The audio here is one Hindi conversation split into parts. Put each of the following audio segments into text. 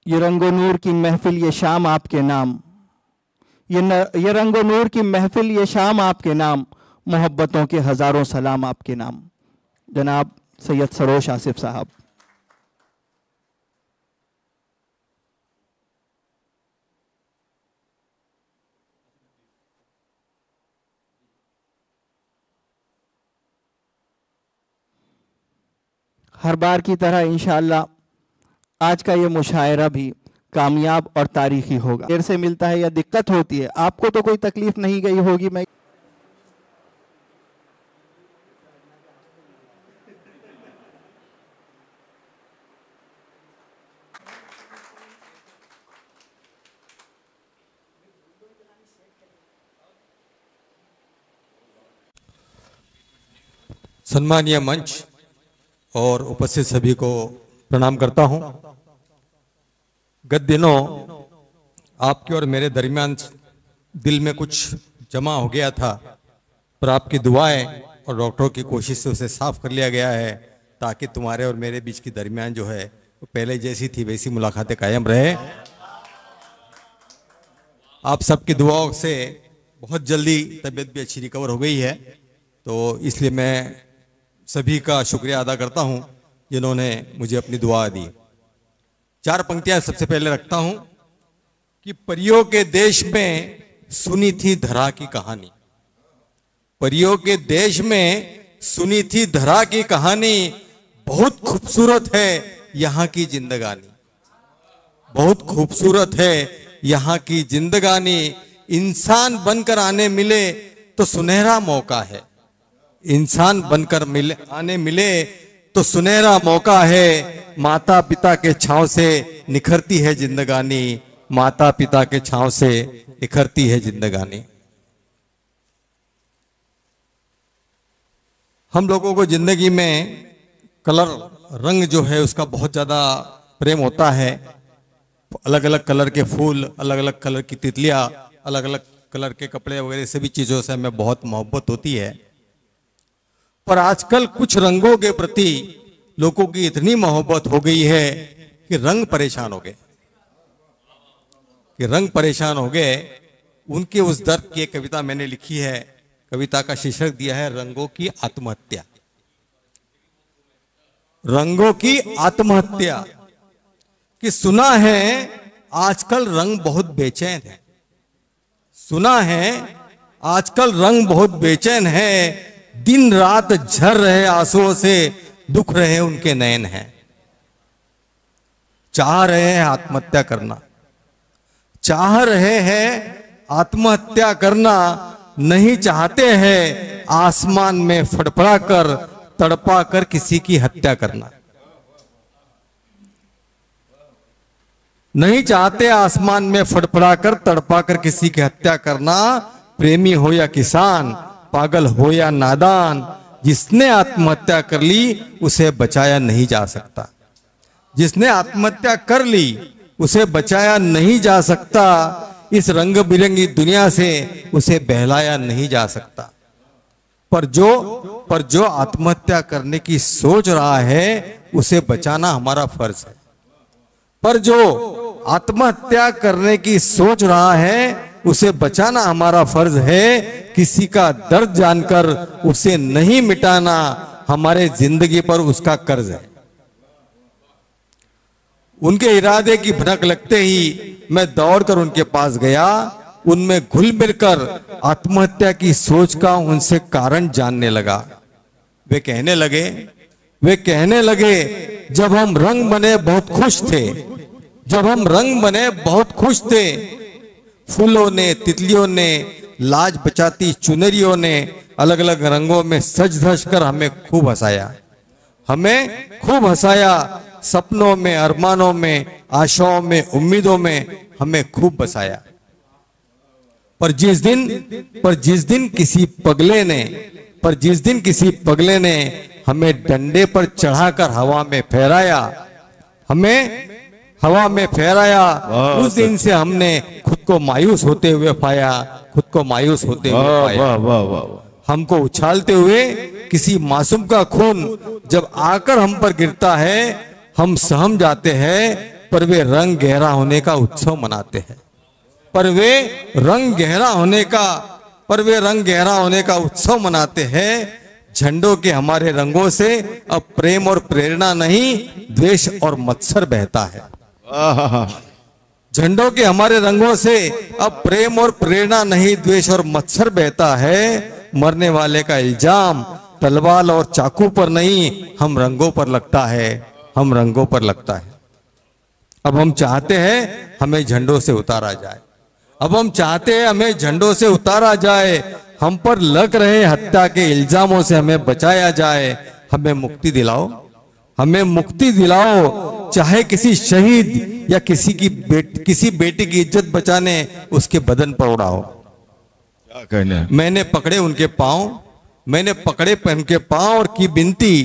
ये रंगो नूर की महफिल ये शाम आपके नाम, ये रंगो नूर की महफिल ये शाम आपके नाम, मोहब्बतों के हज़ारों सलाम आपके नाम। जनाब सैयद सरोश आसिफ साहब। हर बार की तरह इंशाअल्लाह आज का ये मुशायरा भी कामयाब और तारीखी होगा। देर से मिलता है या दिक्कत होती है, आपको तो कोई तकलीफ नहीं गई होगी। मैं सम्मानीय मंच और उपस्थित सभी को प्रणाम करता हूं। गत दिनों आपके और मेरे दरमियान दिल में कुछ जमा हो गया था, पर आपकी दुआएं और डॉक्टरों की कोशिश से उसे साफ कर लिया गया है, ताकि तुम्हारे और मेरे बीच की दरमियान जो है वो पहले जैसी थी वैसी मुलाकातें कायम रहे। आप सबकी दुआओं से बहुत जल्दी तबीयत भी अच्छी रिकवर हो गई है, तो इसलिए मैं सभी का शुक्रिया अदा करता हूं जिन्होंने मुझे अपनी दुआ दी। चार पंक्तियां सबसे पहले रखता हूं कि परियों के देश में सुनी थी धरा की कहानी, परियों के देश में सुनी थी धरा की कहानी, बहुत खूबसूरत है यहां की जिंदगानी, बहुत खूबसूरत है यहां की जिंदगानी। इंसान बनकर आने मिले तो सुनहरा मौका है, इंसान बनकर आने मिले तो सुनहरा मौका है। माता पिता के छांव से निखरती है जिंदगानी, माता पिता के छांव से निखरती है जिंदगानी। हम लोगों को जिंदगी में कलर रंग जो है उसका बहुत ज्यादा प्रेम होता है। अलग अलग कलर के फूल, अलग अलग कलर की तितलियां, अलग अलग कलर के कपड़े वगैरह सभी चीजों से हमें बहुत मोहब्बत होती है। पर आजकल कुछ रंगों के प्रति लोगों की इतनी मोहब्बत हो गई है कि रंग परेशान हो गए, कि रंग परेशान हो गए। उनके उस दर्द की एक कविता मैंने लिखी है, कविता का शीर्षक दिया है रंगों की आत्महत्या। रंगों की आत्महत्या। कि सुना है आजकल रंग बहुत बेचैन है, सुना है आजकल रंग बहुत बेचैन है, दिन रात झर रहे आंसुओं से दुख रहे उनके नयन हैं। चाह रहे हैं आत्महत्या करना, चाह रहे हैं आत्महत्या करना, नहीं चाहते हैं आसमान में फड़फड़ा कर तड़पा कर किसी की हत्या करना। नहीं चाहते आसमान में फड़फड़ा कर तड़पा कर किसी की हत्या करना। प्रेमी हो या किसान, पागल हो या नादान, जिसने आत्महत्या कर ली उसे बचाया नहीं जा सकता, जिसने आत्महत्या कर ली उसे बचाया नहीं जा सकता। इस रंग बिरंगी दुनिया से उसे बहलाया नहीं जा सकता। पर जो आत्महत्या करने की सोच रहा है उसे बचाना हमारा फर्ज है। पर जो आत्महत्या करने की सोच रहा है उसे बचाना हमारा फर्ज है। किसी का दर्द जानकर उसे नहीं मिटाना हमारे जिंदगी पर उसका कर्ज है। उनके इरादे की भनक लगते ही मैं दौड़कर उनके पास गया, उनमें घुल मिलकर आत्महत्या की सोच का उनसे कारण जानने लगा। वे कहने लगे जब हम रंग बने बहुत खुश थे, जब हम रंग बने बहुत खुश थे, फूलों ने, तितलियों ने, लाज बचाती चुनरियों ने अलग अलग रंगों में सज धज कर हमें खूब हंसाया, हमें खूब हंसाया। सपनों में, अरमानों में, आशाओं में, उम्मीदों में हमें खूब बसाया। पर जिस दिन किसी पगले ने हमें डंडे पर चढ़ाकर हवा में फहराया, हमें हवा में फहराया, उस दिन से हमने खुद को मायूस होते हुए पाया, खुद को मायूस होते हुए पाया। हमको उछालते हुए किसी मासूम का खून जब आकर हम पर गिरता है, हम सहम जाते हैं पर वे रंग गहरा होने का उत्सव मनाते हैं। पर वे रंग गहरा होने का उत्सव मनाते हैं। झंडों के हमारे रंगों से अब प्रेम और प्रेरणा नहीं, द्वेष और मत्सर बहता है। झंडों के हमारे रंगों से अब प्रेम और प्रेरणा नहीं, द्वेष और मत्सर बहता है। मरने वाले का इल्जाम तलवार और चाकू पर नहीं, हम रंगों पर लगता है, हम रंगों पर लगता है। अब हम चाहते हैं हमें झंडों से उतारा जाए, अब हम चाहते हैं हमें झंडों से उतारा जाए। हम पर लग रहे हत्या के इल्जामों से हमें बचाया जाए। हमें मुक्ति दिलाओ, हमें मुक्ति दिलाओ, चाहे किसी शहीद या किसी बेटी की इज्जत बचाने उसके बदन पर उड़ाओ। क्या कहना? मैंने पकड़े उनके पांव, मैंने पकड़े उनके पांव और की विनती,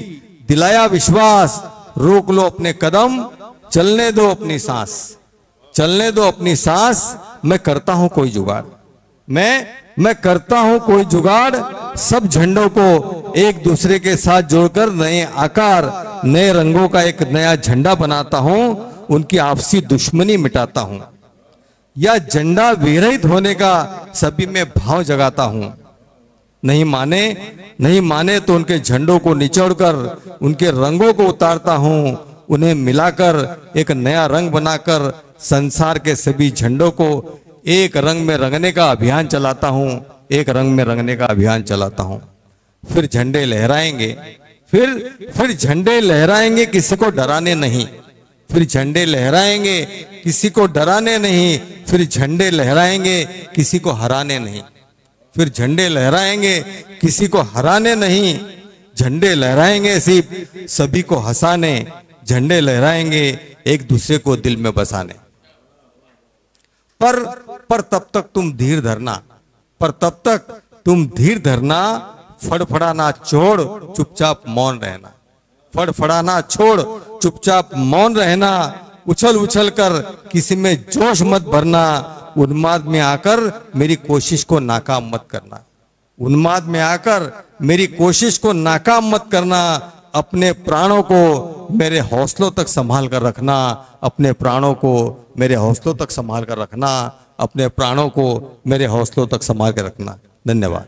दिलाया विश्वास, रोक लो अपने कदम, चलने दो अपनी सांस, चलने दो अपनी सांस। मैं करता हूं कोई जुगाड़, मैं करता हूं कोई जुगाड़, सब झंडों को एक दूसरे के साथ जोड़कर नए आकार, नए रंगों का एक नया झंडा बनाता हूं, उनकी आपसी दुश्मनी मिटाता हूं, या झंडा विरहित होने का सभी में भाव जगाता हूं। नहीं माने तो उनके झंडों को निचोड़कर उनके रंगों को उतारता हूं, उन्हें मिलाकर एक नया रंग बनाकर संसार के सभी झंडों को एक रंग में रंगने का अभियान चलाता हूं, एक रंग में रंगने का अभियान चलाता हूं। फिर झंडे लहराएंगे, फिर झंडे लहराएंगे, किसी को डराने नहीं, फिर झंडे लहराएंगे, किसी को डराने नहीं, फिर झंडे लहराएंगे, किसी को हराने नहीं, फिर झंडे लहराएंगे, किसी को हराने नहीं, झंडे लहराएंगे सिर्फ सभी को हंसाने, झंडे लहराएंगे एक दूसरे को दिल में बसाने। पर तब तक तुम धीर धरना, पर तब तक तुम धीर धरना, फड़फड़ाना छोड़ चुपचाप मौन रहना, फड़फड़ाना छोड़ चुपचाप मौन रहना, उछल उछल कर किसी में जोश मत भरना, उन्माद में आकर मेरी कोशिश को नाकाम मत करना, उन्माद में आकर मेरी कोशिश को नाकाम मत करना। अपने प्राणों को मेरे हौसलों तक संभाल कर रखना, अपने प्राणों को मेरे हौसलों तक संभाल कर रखना, अपने प्राणों को मेरे हौसलों तक संभाल कर रखना। धन्यवाद।